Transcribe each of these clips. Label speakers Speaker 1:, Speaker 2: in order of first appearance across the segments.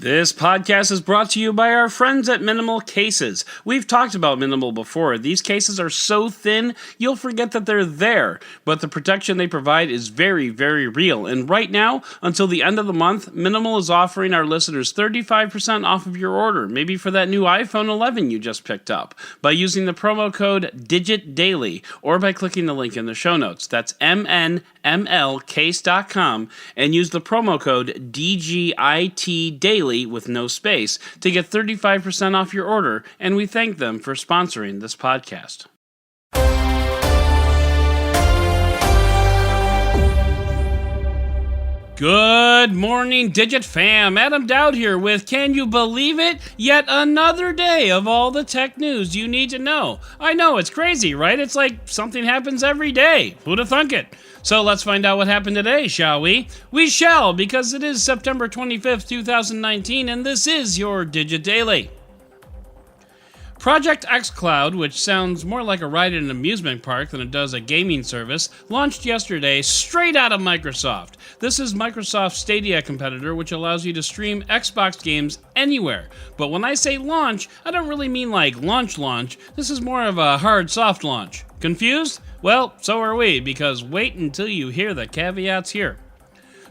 Speaker 1: This podcast is brought to you by our friends at Minimal Cases. We've talked about Minimal before. These cases are so thin, you'll forget that they're there, but the protection they provide is very, very real. And right now, until the end of the month, Minimal is offering our listeners 35% off of your order, maybe for that new iPhone 11 you just picked up, by using the promo code DIGITDAILY or by clicking the link in the show notes. That's mnmlcase.com and use the promo code DGITDAILY with no space to get 35% off your order, and we thank them for sponsoring this podcast. Good morning, Digit fam. Adam Dowd here with, can you believe it? Yet another day of all the tech news you need to know. I know, it's crazy, right? It's like something happens every day. Who'd have thunk it? So let's find out what happened today, shall we? We shall, because it is September 25th, 2019, and this is your Digit Daily. Project XCloud, which sounds more like a ride in an amusement park than it does a gaming service, launched yesterday straight out of Microsoft. This is Microsoft's Stadia competitor, which allows you to stream Xbox games anywhere. But when I say launch, I don't really mean like launch. This is more of a hard, soft launch. Confused? Well, so are we, because wait until you hear the caveats here.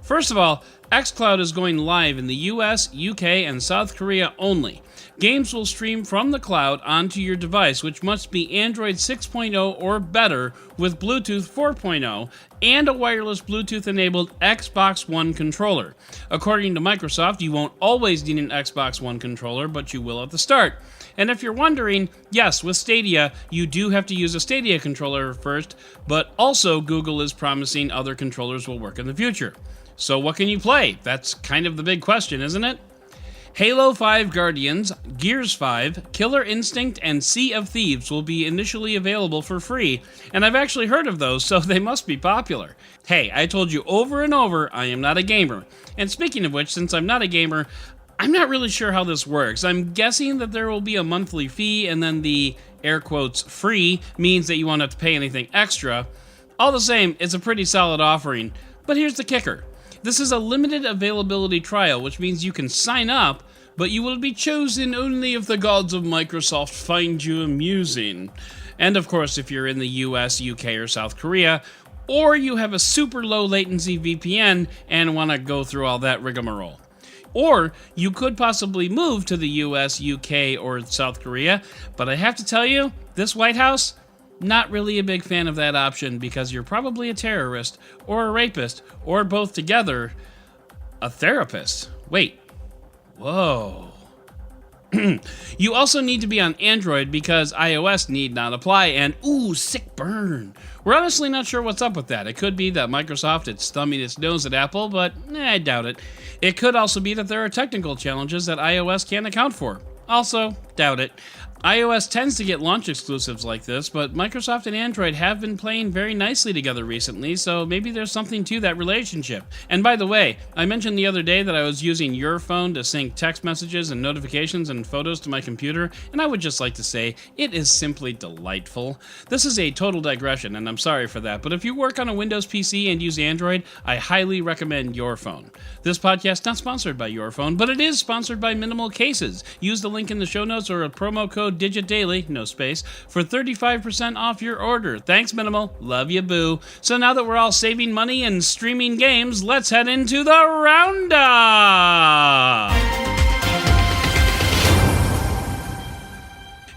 Speaker 1: First of all, XCloud is going live in the US, UK, and South Korea only. Games will stream from the cloud onto your device, which must be Android 6.0 or better with Bluetooth 4.0 and a wireless Bluetooth-enabled Xbox One controller. According to Microsoft, you won't always need an Xbox One controller, but you will at the start. And if you're wondering, yes, with Stadia, you do have to use a Stadia controller first, but also Google is promising other controllers will work in the future. So what can you play? That's kind of the big question, isn't it? Halo 5 Guardians, Gears 5, Killer Instinct, and Sea of Thieves will be initially available for free, and I've actually heard of those, so they must be popular. Hey, I told you over and over, I am not a gamer. And speaking of which, since I'm not a gamer, I'm not really sure how this works. I'm guessing that there will be a monthly fee, and then the, air quotes, free means that you won't have to pay anything extra. All the same, it's a pretty solid offering. But here's the kicker. This is a limited availability trial, which means you can sign up, but you will be chosen only if the gods of Microsoft find you amusing. And of course, if you're in the US, UK, or South Korea, or you have a super low latency VPN and want to go through all that rigmarole. Or you could possibly move to the US, UK, or South Korea, but I have to tell you, this White House, not really a big fan of that option because you're probably a terrorist, or a rapist, or both together, a therapist. Wait. Whoa. You also need to be on Android because iOS need not apply, and ooh, sick burn. We're honestly not sure what's up with that. It could be that Microsoft is thumbing its nose at Apple, but I doubt it. It could also be that there are technical challenges that iOS can't account for. Also, doubt it. iOS tends to get launch exclusives like this, but Microsoft and Android have been playing very nicely together recently, so maybe there's something to that relationship. And by the way, I mentioned the other day that I was using your phone to sync text messages and notifications and photos to my computer, and I would just like to say, it is simply delightful. This is a total digression, and I'm sorry for that, but if you work on a Windows PC and use Android, I highly recommend Your Phone. This podcast not sponsored by Your Phone, but it is sponsored by Minimal Cases. Use the link in the show notes or a promo code Digit Daily, no space, for 35% off your order. Thanks, Minimal. Love you, boo. So now that we're all saving money and streaming games, let's head into the roundup!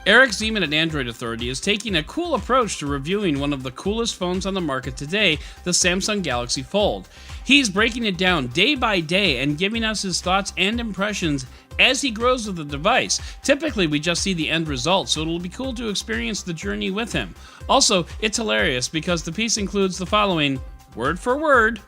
Speaker 1: Eric Zeman at Android Authority is taking a cool approach to reviewing one of the coolest phones on the market today, the Samsung Galaxy Fold. He's breaking it down day by day and giving us his thoughts and impressions as he grows with the device. Typically, we just see the end result, so it'll be cool to experience the journey with him. Also, it's hilarious because the piece includes the following, word for word.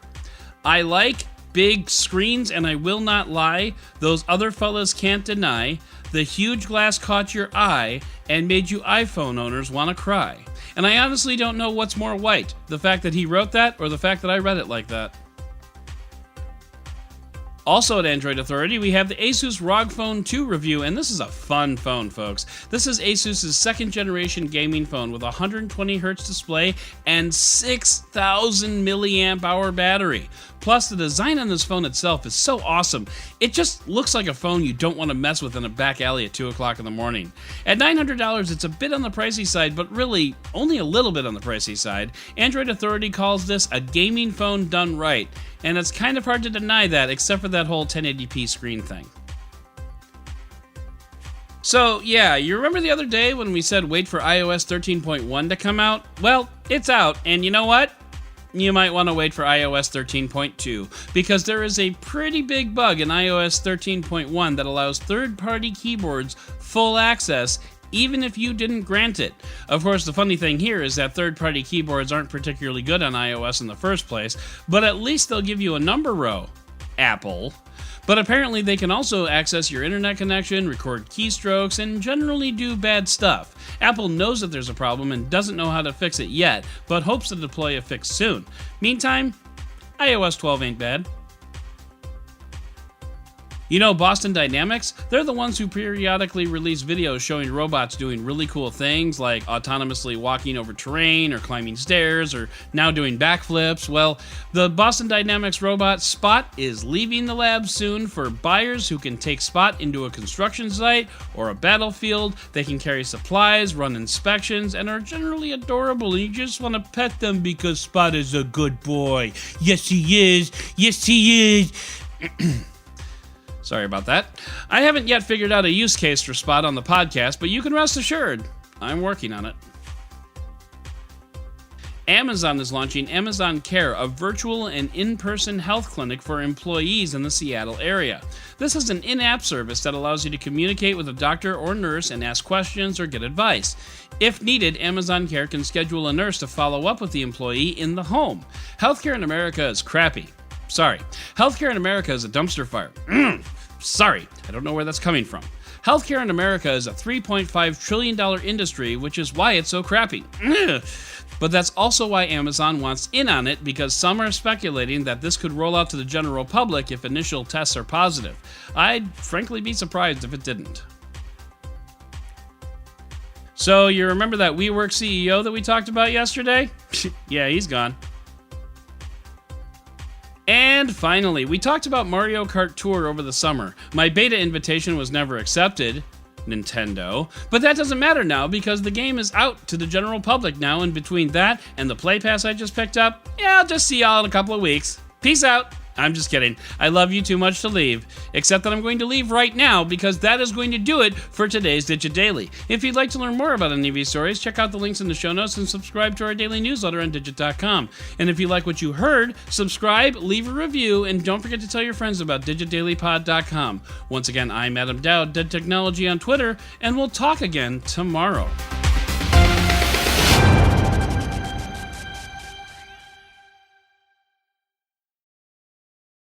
Speaker 1: I like big screens, and I will not lie, those other fellas can't deny. The huge glass caught your eye and made you iPhone owners want to cry. And I honestly don't know what's more white, the fact that he wrote that or the fact that I read it like that. Also at Android Authority, we have the Asus ROG Phone 2 review, and this is a fun phone, folks. This is Asus's second generation gaming phone with a 120Hz display and 6,000 milliamp hour battery. Plus, the design on this phone itself is so awesome. It just looks like a phone you don't want to mess with in a back alley at 2 o'clock in the morning. At $900, it's a bit on the pricey side, but really only a little bit on the pricey side. Android Authority calls this a gaming phone done right, and it's kind of hard to deny that, except for that whole 1080p screen thing. So, yeah, you remember the other day when we said wait for iOS 13.1 to come out? Well, it's out, and you know what? You might want to wait for iOS 13.2, because there is a pretty big bug in iOS 13.1 that allows third-party keyboards full access, even if you didn't grant it. Of course, the funny thing here is that third-party keyboards aren't particularly good on iOS in the first place, but at least they'll give you a number row. Apple. But apparently they can also access your internet connection, record keystrokes, and generally do bad stuff. Apple knows that there's a problem and doesn't know how to fix it yet, but hopes to deploy a fix soon. Meantime, iOS 12 ain't bad. You know Boston Dynamics? They're the ones who periodically release videos showing robots doing really cool things like autonomously walking over terrain or climbing stairs or now doing backflips. Well, the Boston Dynamics robot Spot is leaving the lab soon for buyers who can take Spot into a construction site or a battlefield. They can carry supplies, run inspections, and are generally adorable, and you just want to pet them because Spot is a good boy. Yes, he is. Yes, he is. Sorry about that. I haven't yet figured out a use case for Spot on the podcast, but you can rest assured, I'm working on it. Amazon is launching Amazon Care, a virtual and in-person health clinic for employees in the Seattle area. This is an in-app service that allows you to communicate with a doctor or nurse and ask questions or get advice. If needed, Amazon Care can schedule a nurse to follow up with the employee in the home. Healthcare in America is crappy. Sorry. Healthcare in America is a dumpster fire. Sorry. I don't know where that's coming from. Healthcare in America is a $3.5 trillion industry, which is why it's so crappy. But that's also why Amazon wants in on it, because some are speculating that this could roll out to the general public if initial tests are positive. I'd frankly be surprised if it didn't. So, you remember that WeWork CEO that we talked about yesterday? Yeah, he's gone. And finally, we talked about Mario Kart Tour over the summer. My beta invitation was never accepted, Nintendo, but that doesn't matter now because the game is out to the general public now, and between that and the Play Pass I just picked up, yeah, I'll just see y'all in a couple of weeks. Peace out. I'm just kidding. I love you too much to leave. Except that I'm going to leave right now because that is going to do it for today's Digit Daily. If you'd like to learn more about any of these stories, check out the links in the show notes and subscribe to our daily newsletter on Digit.com. And if you like what you heard, subscribe, leave a review, and don't forget to tell your friends about DigitDailyPod.com. Once again, I'm Adam Dowd, Dead Technology on Twitter, and we'll talk again tomorrow.